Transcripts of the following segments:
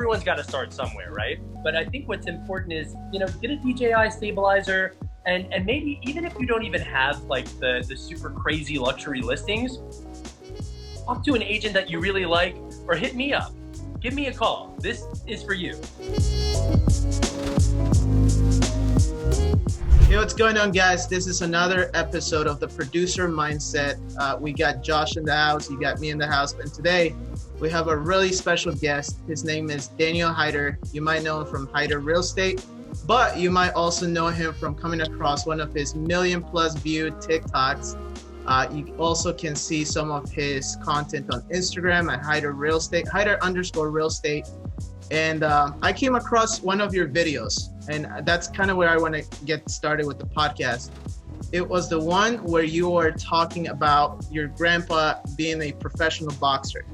everyone's got to start somewhere, right? But I think what's important is, get a DJI stabilizer, and maybe even if you don't even have like the super crazy luxury listings, talk to an agent that you really like, or hit me up. Give me a call. This is for you. Hey, what's going on, guys? This is another episode of the Producer Mindset. We got Josh in the house, you got me in the house, and today we have a really special guest. His name is Daniel Heider. You might know him from Heider Real Estate, but you might also know him from coming across one of his million-plus viewed TikToks. You also can see some of his content on Instagram at Heider Real Estate, Heider_Real Estate. And I came across one of your videos, and that's kind of where I want to get started with the podcast. It was the one where you were talking about your grandpa being a professional boxer.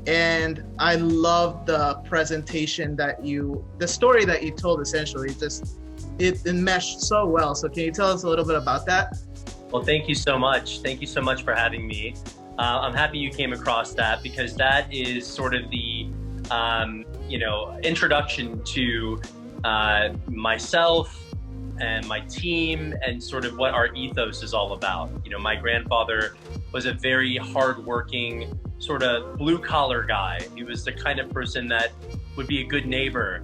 And I love the presentation the story that you told, essentially. It meshed so well. So can you tell us a little bit about that? Well, thank you so much. Thank you so much for having me. I'm happy you came across that, because that is sort of the introduction to myself and my team, and sort of what our ethos is all about. My grandfather was a very hardworking, sort of blue-collar guy. He was the kind of person that would be a good neighbor,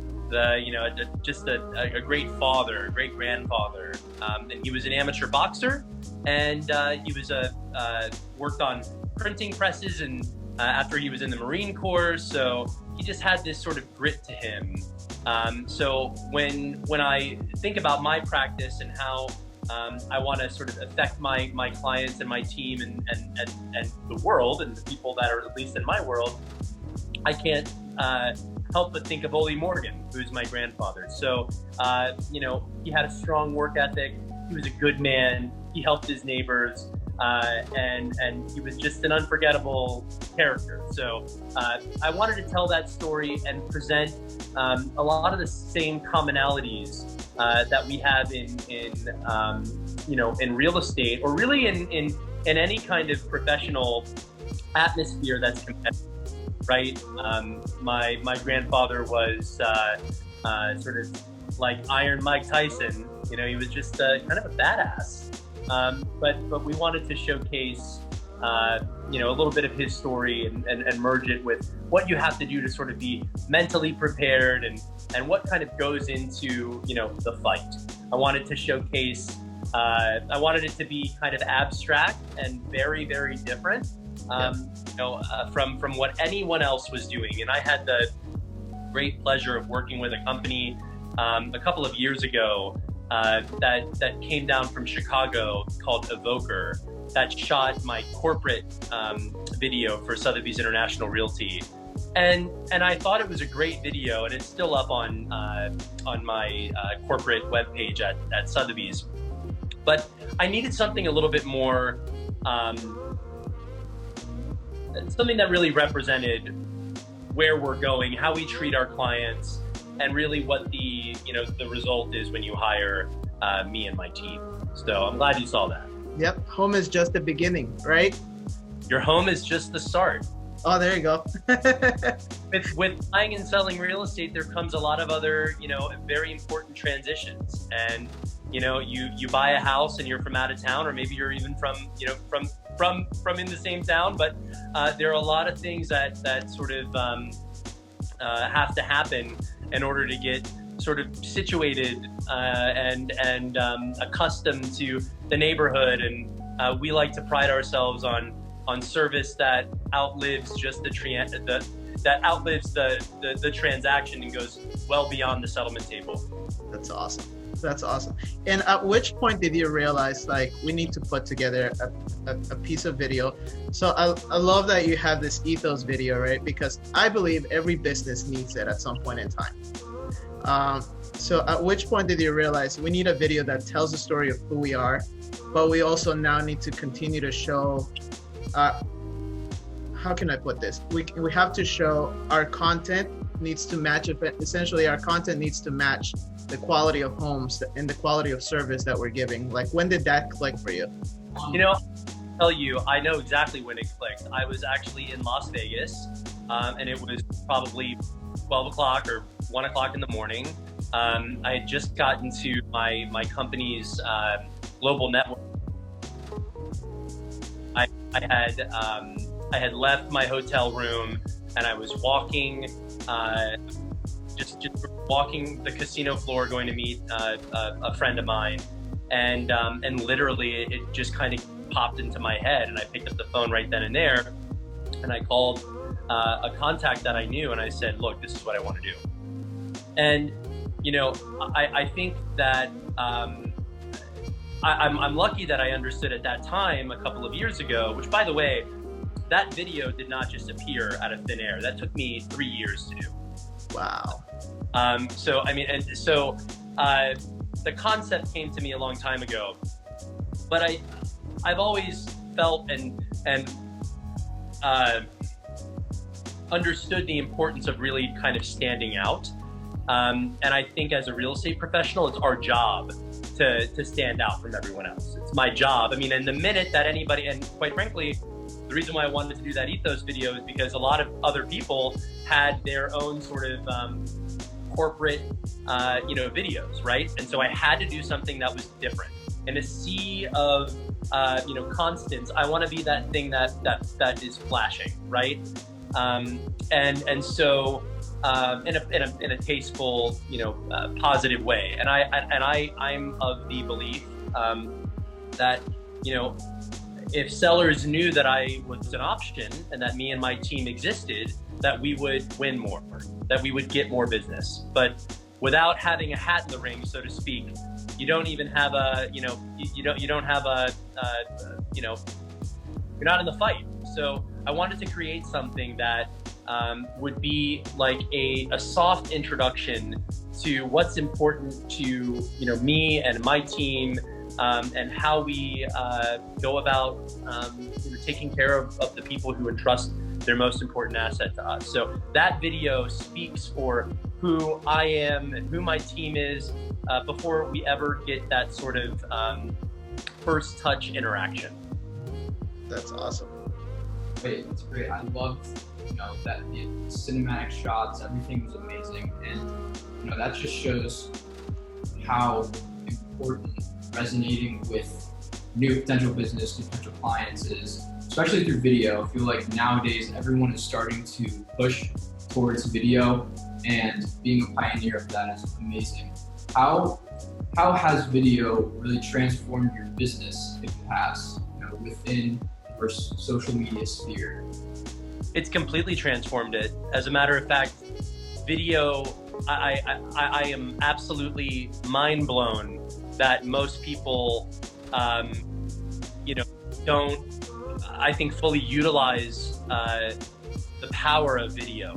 just a great father, a great grandfather. And he was an amateur boxer, and he was worked on printing presses, and after he was in the Marine Corps, so he just had this sort of grit to him. So when I think about my practice and how I want to sort of affect my clients and my team and the world and the people that are at least in my world, I can't help but think of Ole Morgan, who's my grandfather. So, he had a strong work ethic. He was a good man. He helped his neighbors. And he was just an unforgettable character. So I wanted to tell that story and present a lot of the same commonalities that we have in real estate, or really in any kind of professional atmosphere that's competitive, right? My grandfather was sort of like Iron Mike Tyson. He was just kind of a badass. But we wanted to showcase, a little bit of his story and merge it with what you have to do to sort of be mentally prepared and what kind of goes into, the fight. I wanted to showcase, I wanted it to be kind of abstract and very, very different, from what anyone else was doing. And I had the great pleasure of working with a company a couple of years ago that came down from Chicago called Evoker, that shot my corporate video for Sotheby's International Realty, and I thought it was a great video, and it's still up on my corporate webpage at Sotheby's. But I needed something a little bit more, something that really represented where we're going, how we treat our clients, and really what the result is when you hire me and my team. So I'm glad you saw that. Yep, home is just the beginning, right? Your home is just the start. Oh, there you go. With buying and selling real estate, there comes a lot of other, very important transitions. And you buy a house and you're from out of town, or maybe you're even from in the same town. But there are a lot of things that sort of have to happen in order to get sort of situated and accustomed to the neighborhood. And we like to pride ourselves on service that outlives just the transaction and goes well beyond the settlement table. That's awesome. That's awesome. And at which point did you realize, like, we need to put together a piece of video? So I love that you have this ethos video, right? Because I believe every business needs it at some point in time. So at which point did you realize we need a video that tells the story of who we are, but we also now need to continue to show, how can I put this? We have to show our content needs to match, essentially our content needs to match the quality of homes and the quality of service that we're giving. Like, when did that click for you? I'll tell you, I know exactly when it clicked. I was actually in Las Vegas, and it was probably 12 o'clock or 1 o'clock in the morning. I had just gotten to my company's global network. I had left my hotel room and I was walking, just walking the casino floor, going to meet a friend of mine, and literally it just kind of popped into my head, and I picked up the phone right then and there, and I called a contact that I knew, and I said, look, this is what I want to do. And you know, I think that I'm lucky that I understood at that time a couple of years ago, which, by the way, that video did not just appear out of thin air. That took me 3 years to do. Wow. So, I mean, the concept came to me a long time ago, but I've always felt and understood the importance of really kind of standing out. And I think as a real estate professional, it's our job to stand out from everyone else. It's my job. I mean, and the minute that anybody, and quite frankly, the reason why I wanted to do that ethos video is because a lot of other people had their own sort of corporate, videos, right? And so I had to do something that was different. In a sea of, constants, I want to be that thing that is flashing, right? So in a tasteful, positive way. And I'm of the belief that, if sellers knew that I was an option and that me and my team existed, that we would win more, that we would get more business. But without having a hat in the ring, so to speak, you don't even have a, you don't have a, you're not in the fight. So I wanted to create something that would be like a soft introduction to what's important to me and my team, and how we go about taking care of the people who entrust their most important asset to us. So that video speaks for who I am and who my team is before we ever get that sort of first touch interaction. That's awesome. Great, it's great. I loved that the cinematic shots, everything was amazing, and that just shows how important resonating with new potential business, potential clients is, especially through video. I feel like nowadays everyone is starting to push towards video, and being a pioneer of that is amazing. How has video really transformed your business, if it has, within your social media sphere? It's completely transformed it. As a matter of fact, video, I am absolutely mind blown that most people, don't, I think, fully utilize the power of video.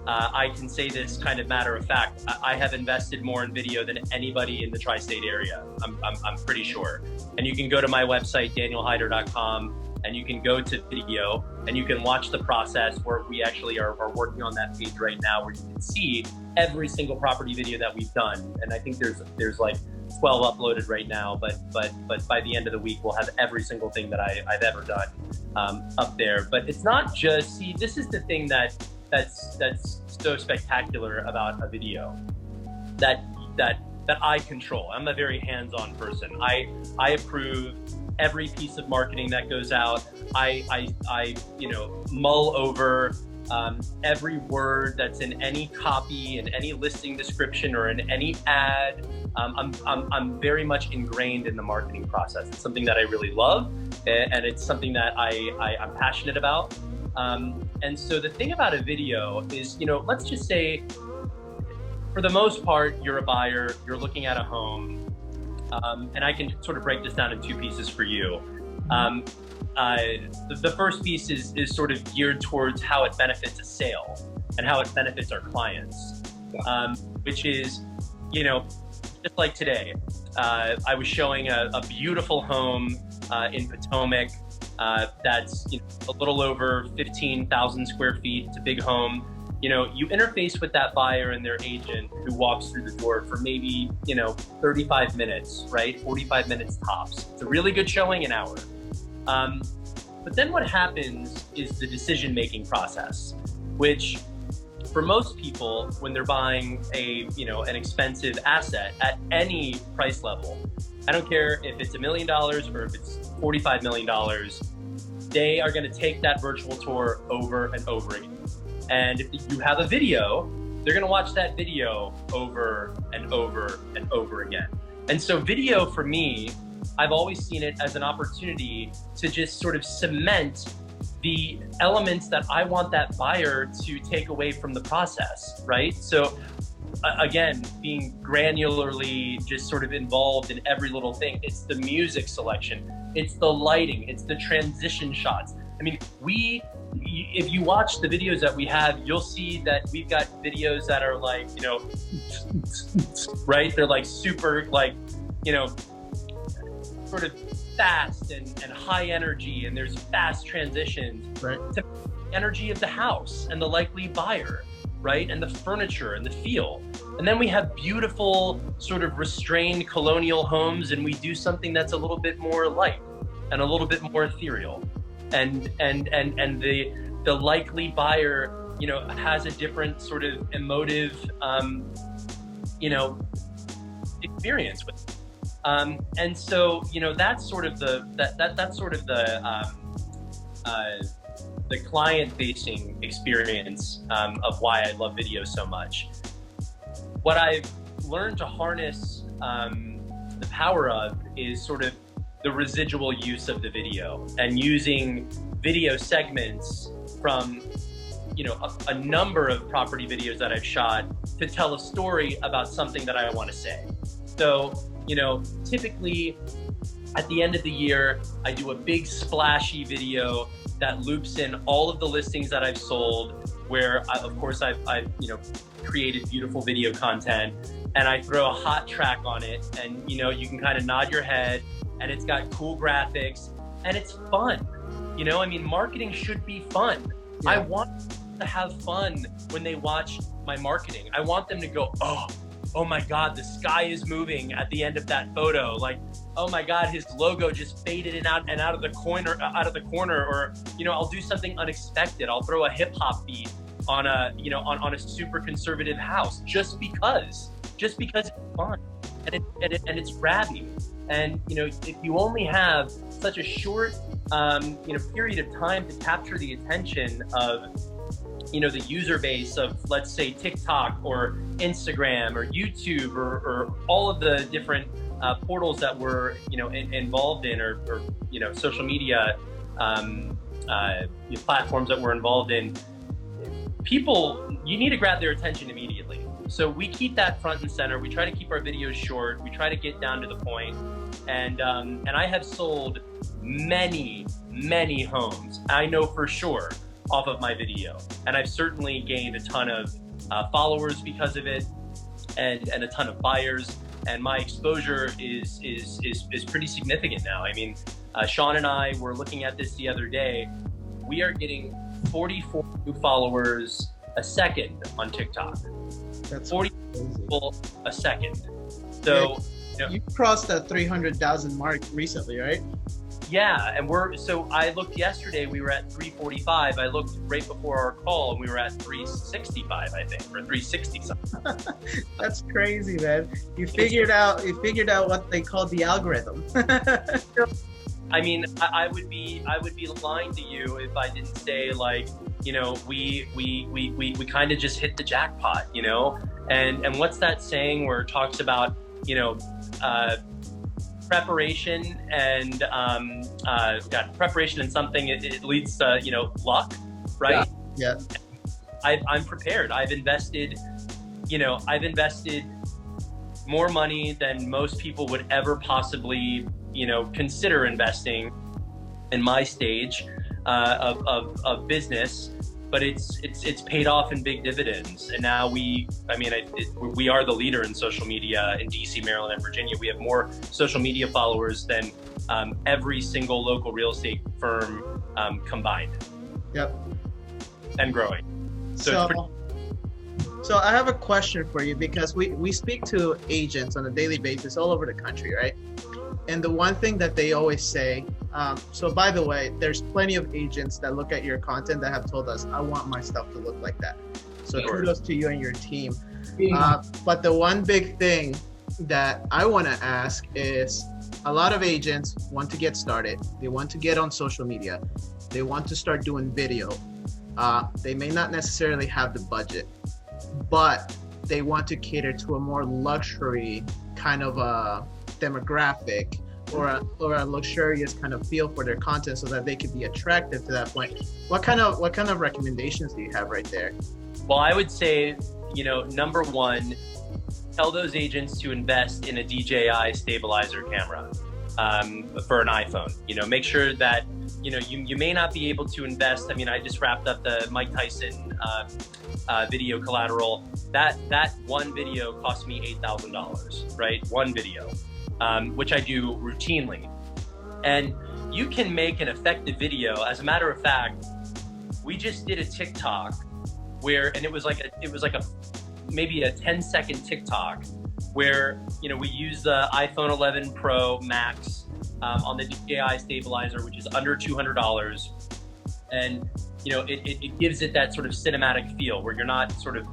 I can say this kind of matter of fact. I have invested more in video than anybody in the tri-state area. I'm pretty sure. And you can go to my website, danielheider.com, and you can go to video and you can watch the process where we actually are working on that page right now, where you can see every single property video that we've done. And I think there's like 12 uploaded right now, but by the end of the week, we'll have every single thing that I've ever done up there. But it's not just, see, this is the thing that's so spectacular about a video that I control. I'm a very hands-on person. I approve every piece of marketing that goes out. I mull over every word that's in any copy, in any listing description, or in any ad. I'm very much ingrained in the marketing process. It's something that I really love, and it's something that I'm passionate about. And so the thing about a video is, let's just say, for the most part, you're a buyer, you're looking at a home, and I can sort of break this down in two pieces for you. The first piece is sort of geared towards how it benefits a sale and how it benefits our clients, which is, just like today, I was showing a beautiful home in Potomac that's a little over 15,000 square feet. It's a big home. You interface with that buyer and their agent who walks through the door for maybe, 35 minutes, right? 45 minutes tops. It's a really good showing, an hour. But then what happens is the decision-making process, which for most people, when they're buying an expensive asset at any price level, I don't care if it's $1 million or if it's $45 million, they are going to take that virtual tour over and over again. And if you have a video, they're going to watch that video over and over and over again. And so video for me, I've always seen it as an opportunity to just sort of cement the elements that I want that buyer to take away from the process, right? So again, being granularly just sort of involved in every little thing. It's the music selection, it's the lighting, it's the transition shots. I mean, if you watch the videos that we have, you'll see that we've got videos that are like, right? They're like super, like, sort of fast and high energy, and there's fast transitions, right, to the energy of the house and the likely buyer, right? And the furniture and the feel. And then we have beautiful sort of restrained colonial homes, and we do something that's a little bit more light and a little bit more ethereal. And the likely buyer, has a different sort of emotive, experience with it. And so, that's sort of that's sort of the client-facing experience of why I love video so much. What I've learned to harness the power of is sort of the residual use of the video, and using video segments from a number of property videos that I've shot to tell a story about something that I want to say. So, typically at the end of the year, I do a big splashy video that loops in all of the listings that I've sold, where of course I've created beautiful video content, and I throw a hot track on it, and you can kind of nod your head, and it's got cool graphics, and it's fun. Marketing should be fun. Yeah. I want to have fun when they watch my marketing. I want them to go, oh my God, the sky is moving at the end of that photo. Like, oh my God, his logo just faded in out of the corner, or I'll do something unexpected. I'll throw a hip hop beat on a on a super conservative house just because it's fun and it's grabby. And if you only have such a short period of time to capture the attention of the user base of, let's say, TikTok or Instagram or YouTube or all of the different portals that we're involved in, or social media platforms that we're involved in, you need to grab their attention immediately. So we keep that front and center. We try to keep our videos short. We try to get down to the point. And I have sold many homes, I know for sure, off of my video. And I've certainly gained a ton of followers because of it, and a ton of buyers. And my exposure is pretty significant now. I mean, Sean and I were looking at this the other day. We are getting 44 new followers a second on TikTok. That's 40 crazy. People a second. So you crossed that 300,000 mark recently, right? Yeah, and so I looked yesterday, we were at 345. I looked right before our call, and we were at 365, I think, or 360 something. That's crazy, man. You figured out what they call the algorithm. I mean, I would be lying to you if I didn't say, like, we kind of just hit the jackpot, And what's that saying where it talks about, preparation and preparation and something, it leads to luck, right? Yeah. I'm prepared. I've invested more money than most people would ever possibly consider investing in my stage of business. But it's paid off in big dividends, and now we are the leader in social media in DC, Maryland, and Virginia. We have more social media followers than every single local real estate firm combined. Yep. And growing. So I have a question for you, because we speak to agents on a daily basis all over the country, right? And the one thing that they always say, so by the way, there's plenty of agents that look at your content that have told us, I want my stuff to look like that. So Sure. kudos to you and your team. But the one big thing that I want to ask is, a lot of agents want to get started. They want to get on social media. They want to start doing video. They may not necessarily have the budget, but they want to cater to a more luxury kind of a demographic, or a luxurious kind of feel for their content, so that they could be attractive to that point. What kind of recommendations do you have right there? Well, I would say, number one, tell those agents to invest in a DJI stabilizer camera for an iPhone. Make sure that, you may not be able to invest. I mean, I just wrapped up the Mike Tyson video collateral. That one video cost me $8,000, right? One video, which I do routinely. And you can make an effective video. As a matter of fact, we just did a TikTok and it was like a maybe a 10-second TikTok where, we use the iPhone 11 Pro Max on the DJI stabilizer, which is under $200. And, it gives it that sort of cinematic feel where you're not sort of,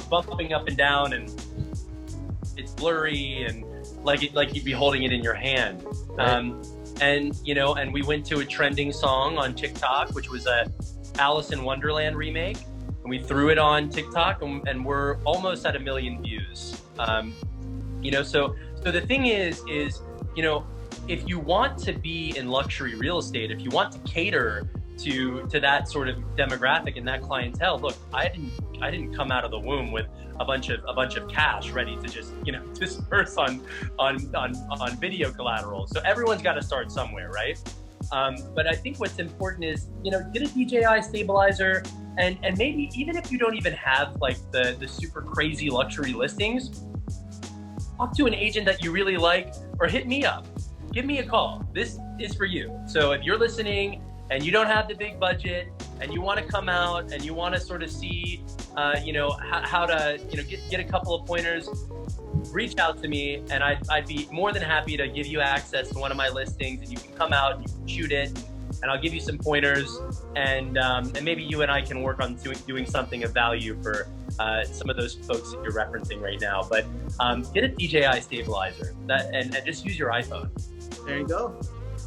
bumping up and down, and it's blurry and like you'd be holding it in your hand. Right. And we went to a trending song on TikTok, which was a Alice in Wonderland remake. And we threw it on TikTok, and we're almost at 1 million views. So the thing is, if you want to be in luxury real estate, if you want to cater to that sort of demographic and that clientele, look, I didn't come out of the womb with a bunch of cash ready to just disperse on video collateral. So everyone's got to start somewhere, right? But I think what's important is, get a DJI stabilizer, and maybe even if you don't even have like the super crazy luxury listings, talk to an agent that you really like, or hit me up. Give me a call. This is for you. So if you're listening and you don't have the big budget and you want to come out and you want to sort of see, how to, get a couple of pointers, reach out to me, and I'd be more than happy to give you access to one of my listings, and you can come out and you can shoot it, and I'll give you some pointers, and maybe you and I can work on doing something of value for some of those folks that you're referencing right now. But get a DJI stabilizer and just use your iPhone. There you go.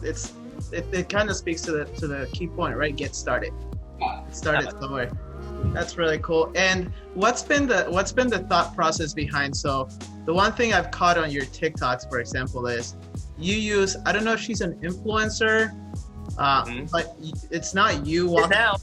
It kind of speaks to the key point, right? Get started. Get started somewhere. That's really cool. And what's been the thought process behind? So the one thing I've caught on your TikToks, for example, is you use, I don't know if she's an influencer, but it's not you walking now.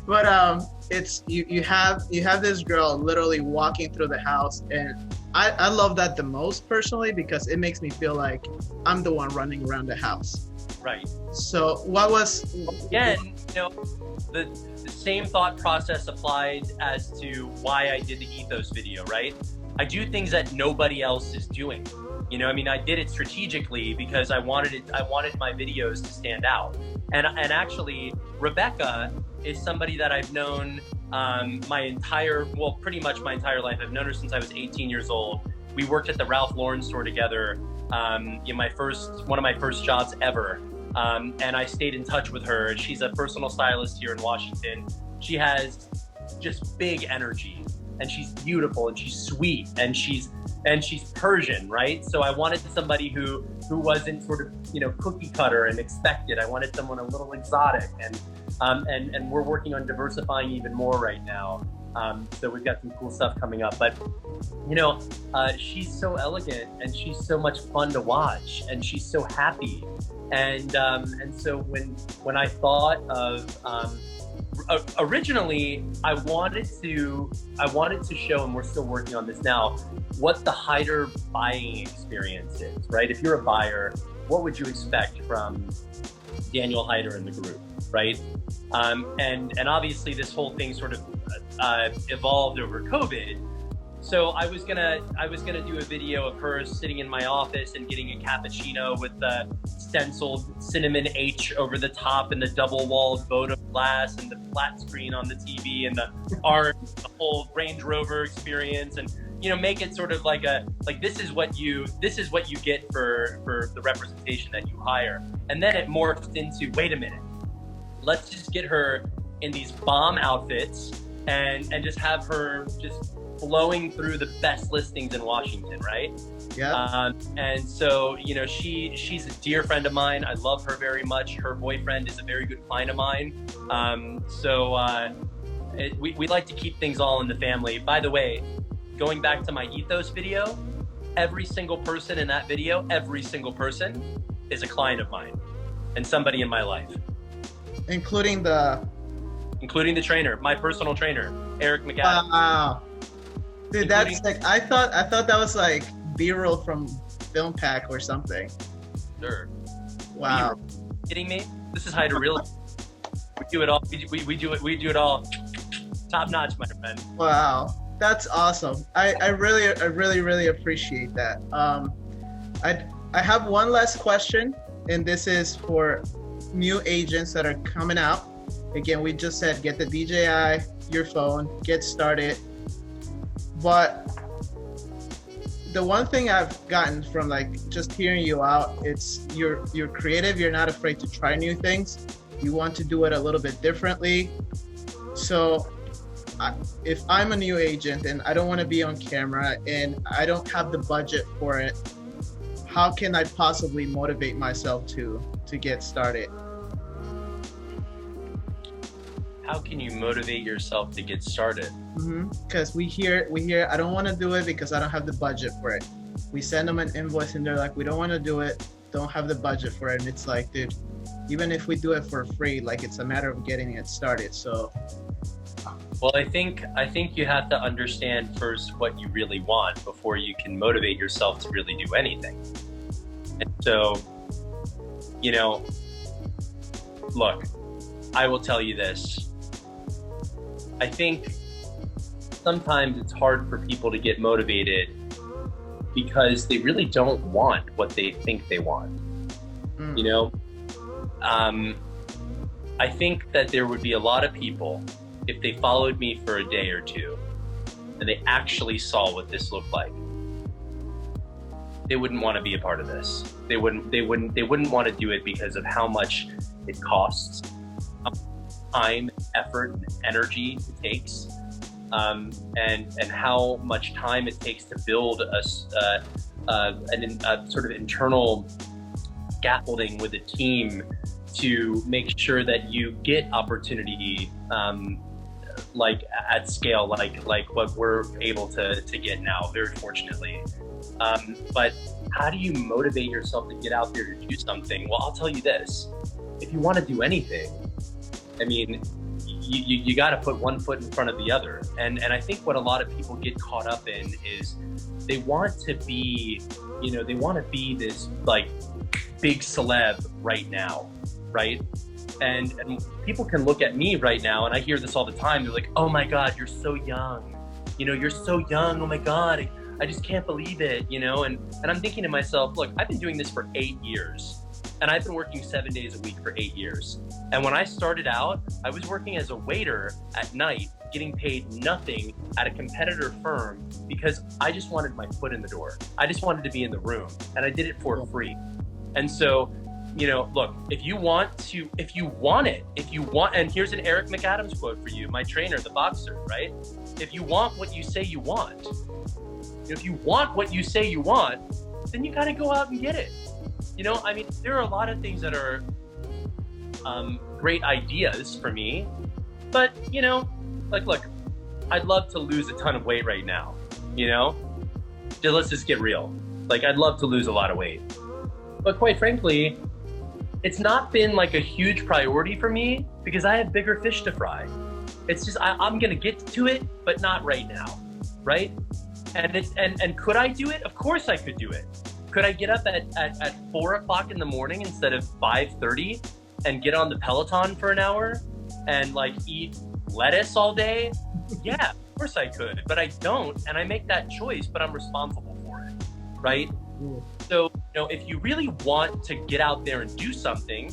But it's you have this girl literally walking through the house, and I love that the most personally, because it makes me feel like I'm the one running around the house. Right. So what was, again, the same thought process applied as to why I did the ethos video, right? I do things that nobody else is doing. I did it strategically because I wanted my videos to stand out. And actually, Rebecca is somebody that I've known pretty much my entire life. I've known her since I was 18 years old. We worked at the Ralph Lauren store together in one of my first jobs ever. And I stayed in touch with her. She's a personal stylist here in Washington. She has just big energy, and she's beautiful, and she's sweet, and she's Persian, right? So I wanted somebody who wasn't sort of, cookie cutter and expected. I wanted someone a little exotic, and we're working on diversifying even more right now. So we've got some cool stuff coming up, but she's so elegant, and she's so much fun to watch, and she's so happy. And so when I thought of, originally I wanted to show, and we're still working on this now, what the Heider buying experience is, right? If you're a buyer, what would you expect from Daniel Heider and the group, right? And obviously this whole thing sort of evolved over COVID. So I was gonna do a video of her sitting in my office and getting a cappuccino with the stenciled cinnamon H over the top, and the double-walled Voto glass, and the flat screen on the TV, and the whole Range Rover experience, and make it sort of like this is what you get for the representation that you hire. And then it morphed into, wait a minute, let's just get her in these bomb outfits and just have her just flowing through the best listings in Washington, right? Yeah. And so, you know, she's a dear friend of mine. I love her very much. Her boyfriend is a very good client of mine. We like to keep things all in the family. By the way, going back to my ethos video, every single person in that video, every single person is a client of mine and somebody in my life. Including the trainer, my personal trainer, Eric McAdams. Wow. Dude, that's like, I thought that was like B-roll from Film Pack or something. Sure. Wow. Are you kidding me? This is Heider, really. We do it all. We do it all. Top notch, my friend. Wow. That's awesome. I really appreciate that. I have one last question, and this is for new agents that are coming out. Again, we just said get the DJI, your phone, get started. But the one thing I've gotten from like just hearing you out, it's you're creative. You're not afraid to try new things. You want to do it a little bit differently. So if I'm a new agent and I don't want to be on camera and I don't have the budget for it, how can I possibly motivate myself to get started? How can you motivate yourself to get started? Because we hear I don't want to do it because I don't have the budget for it. We send them an invoice and they're like, we don't want to do it, don't have the budget for it. And it's like, dude, even if we do it for free, like it's a matter of getting it started. So well, I think you have to understand first what you really want before you can motivate yourself to really do anything. And so, you know, look, I will tell you this. I think sometimes it's hard for people to get motivated because they really don't want what they think they want. You know, I think that there would be a lot of people, if they followed me for a day or two and they actually saw what this looked like, they wouldn't want to be a part of this. They wouldn't want to do it because of how much it costs, how much time, effort, and energy it takes, and how much time it takes to build a sort of internal scaffolding with a team to make sure that you get opportunity like at scale, like what we're able to get now, very fortunately. But how do you motivate yourself to get out there to do something? Well, I'll tell you this: if you want to do anything, I mean, you got to put one foot in front of the other. And I think what a lot of people get caught up in is they want to be, you know, they want to be this like big celeb right now, right? And people can look at me right now, and I hear this all the time. They're like, "Oh my God, you're so young. You know, you're so young. Oh my God, I just can't believe it." You know, and I'm thinking to myself, look, I've been doing this for 8 years, and I've been working 7 days a week for 8 years. And when I started out, I was working as a waiter at night, getting paid nothing at a competitor firm because I just wanted my foot in the door. I just wanted to be in the room, and I did it for free. And so, you know, look, if you want, and here's an Eric McAdams quote for you, my trainer, the boxer, right? If you want what you say you want, if you want what you say you want, then you got to go out and get it. You know, I mean, there are a lot of things that are great ideas for me, but, you know, like, look, I'd love to lose a ton of weight right now, you know? Let's just get real. Like, I'd love to lose a lot of weight. But quite frankly, it's not been like a huge priority for me because I have bigger fish to fry. It's just, I'm gonna get to it, but not right now, right? And could I do it? Of course I could do it. Could I get up at 4 o'clock in the morning instead of 5:30 and get on the Peloton for an hour and like eat lettuce all day? Yeah, of course I could, but I don't, and I make that choice, but I'm responsible for it, right? So, you know, if you really want to get out there and do something,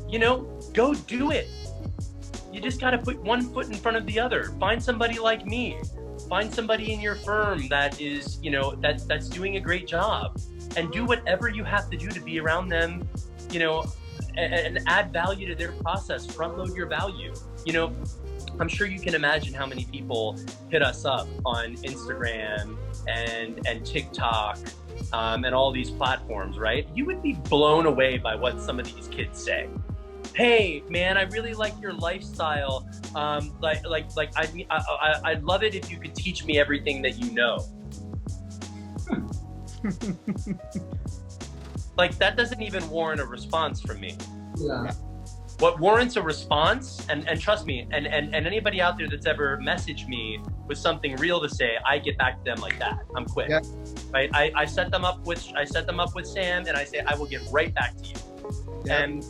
you know, go do it. You just got to put one foot in front of the other. Find somebody like me. Find somebody in your firm that is, you know, that's doing a great job, and do whatever you have to do to be around them, you know, and add value to their process. Front load your value. You know, I'm sure you can imagine how many people hit us up on Instagram and TikTok and all these platforms, right? You would be blown away by what some of these kids say. Hey, man, I really like your lifestyle. I'd love it if you could teach me everything that you know. Like, that doesn't even warrant a response from me. Yeah. What warrants a response, and trust me, and anybody out there that's ever messaged me with something real to say, I get back to them like that. I'm quick. Yeah. Right? I set them up with Sam, and I say I will get right back to you. Yeah.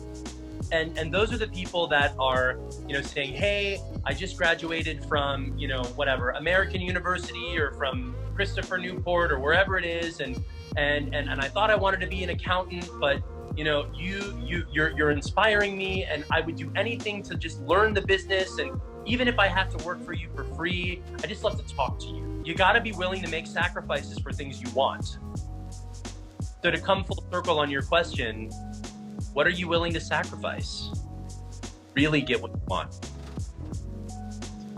And those are the people that are, you know, saying, hey, I just graduated from, you know, whatever, American University or from Christopher Newport or wherever it is, and I thought I wanted to be an accountant, but you know, you're inspiring me, and I would do anything to just learn the business, and even if I have to work for you for free, I just love to talk to you. You got to be willing to make sacrifices for things you want. So to come full circle on your question, what are you willing to sacrifice? Really get what you want.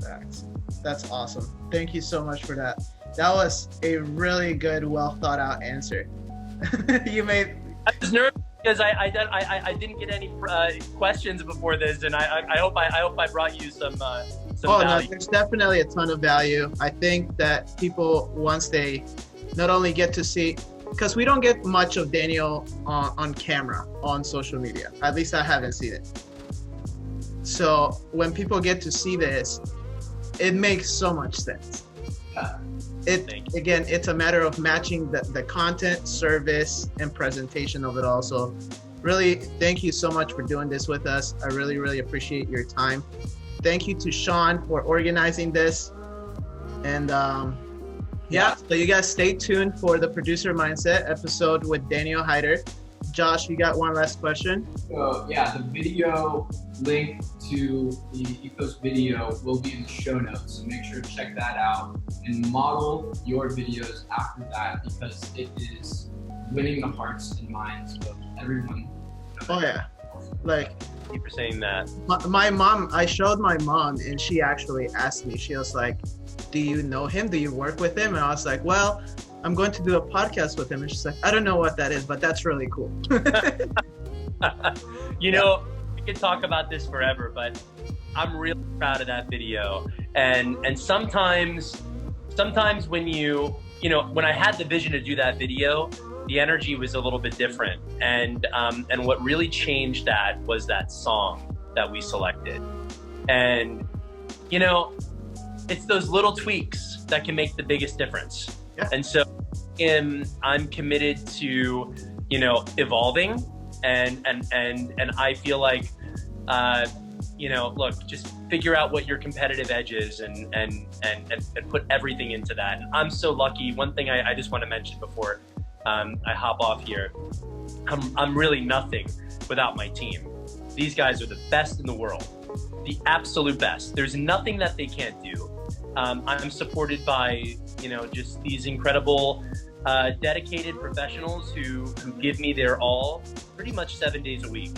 Facts. That's awesome. Thank you so much for that. That was a really good, well thought out answer. You made. I was nervous because I didn't get any questions before this, and I hope I brought you some value. No, there's definitely a ton of value. I think that people, once they not only get to see, because we don't get much of Daniel on camera on social media. At least I haven't seen it. So when people get to see this, it makes so much sense. Again, it's a matter of matching the content, service, and presentation of it all. So really, thank you so much for doing this with us. I really, really appreciate your time. Thank you to Sean for organizing this. And yeah, so you guys stay tuned for the Producer Mindset episode with Daniel Heider. Josh, you got one last question? So yeah, the video link to the Ethos video will be in the show notes, so make sure to check that out and model your videos after that, because it is winning the hearts and minds of everyone. Oh yeah, like, thank you for saying that. My mom, I showed my mom, and she actually asked me, she was like, do you know him? Do you work with him? And I was like, well, I'm going to do a podcast with him. And she's like, I don't know what that is, but that's really cool. You know, we could talk about this forever, but I'm really proud of that video. And sometimes when when I had the vision to do that video, the energy was a little bit different. And what really changed that was that song that we selected. And, you know, it's those little tweaks that can make the biggest difference. Yeah. And so I'm committed to, you know, evolving, and I feel like, you know, look, just figure out what your competitive edge is and put everything into that. And I'm so lucky. One thing I just want to mention before I hop off here, I'm really nothing without my team. These guys are the best in the world, the absolute best. There's nothing that they can't do. I'm supported by, you know, just these incredible, dedicated professionals who give me their all pretty much 7 days a week.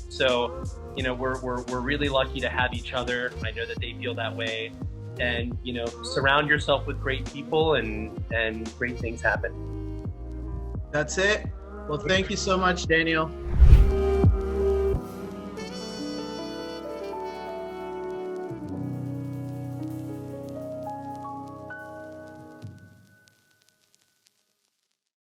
So, you know, we're really lucky to have each other. I know that they feel that way. And, you know, surround yourself with great people, and great things happen. That's it. Well, thank you so much, Daniel.